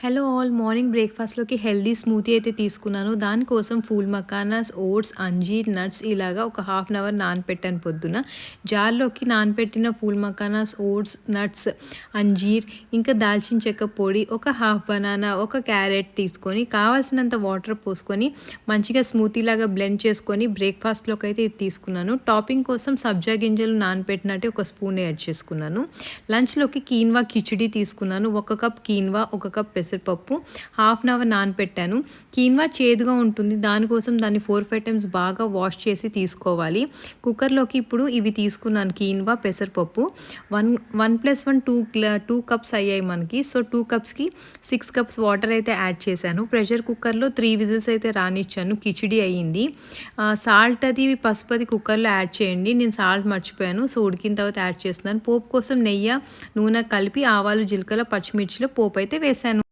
Hello all, morning బ్రేక్ఫాస్ట్లోకి healthy smoothie అయితే తీసుకున్నాను. దానికోసం ఫూల్ మకానాస్, ఓట్స్, అంజీర్, నట్స్ ఇలాగా ఒక హాఫ్ అన్ అవర్ నానపెట్టాను పొద్దున. జార్లోకి నానపెట్టిన ఫూల్ మకానాస్, ఓట్స్, నట్స్, అంజీర్, ఇంకా దాల్చిన చెక్క పొడి, ఒక హాఫ్ బనానా, ఒక క్యారెట్ తీసుకొని కావాల్సినంత వాటర్ పోసుకొని మంచిగా స్మూతీ లాగా బ్లెండ్ చేసుకొని బ్రేక్ఫాస్ట్లోకి అయితే ఇది తీసుకున్నాను. టాపింగ్ కోసం సబ్జా గింజలు నానపెట్టినట్టు ఒక స్పూన్ యాడ్ చేసుకున్నాను. లంచ్లోకి కీన్వా కిచిడి తీసుకున్నాను. 1 కప్ కీన్వా, 1 కప్ పెసరపప్పు, హాఫ్ అన్ అవర్ నానపెట్టాను. కీన్వా చేదుగా ఉంటుంది, దానికోసం దాన్ని 4-5 టైమ్స్ బాగా వాష్ చేసి తీసుకోవాలి. కుక్కర్లోకి ఇప్పుడు ఇవి తీసుకున్నాను, కీన్వా, పెసరపప్పు. 1+1 2 కప్స్ అయ్యాయి మనకి. సో 2 కప్స్కి 6 కప్స్ వాటర్ అయితే యాడ్ చేశాను. ప్రెషర్ కుక్కర్లో 3 విజిల్స్ అయితే రానిచ్చాను. కిచిడి అయ్యింది. సాల్ట్ అది పసుపు అది కుక్కర్లో యాడ్ చేయండి. నేను సాల్ట్ మర్చిపోయాను, సో ఉడికిన తర్వాత యాడ్ చేస్తున్నాను. పోపు కోసం నెయ్యి, నూనె కలిపి ఆవాలు, జీలకర్ర, పచ్చిమిర్చిలో పోపు అయితే వేశాను.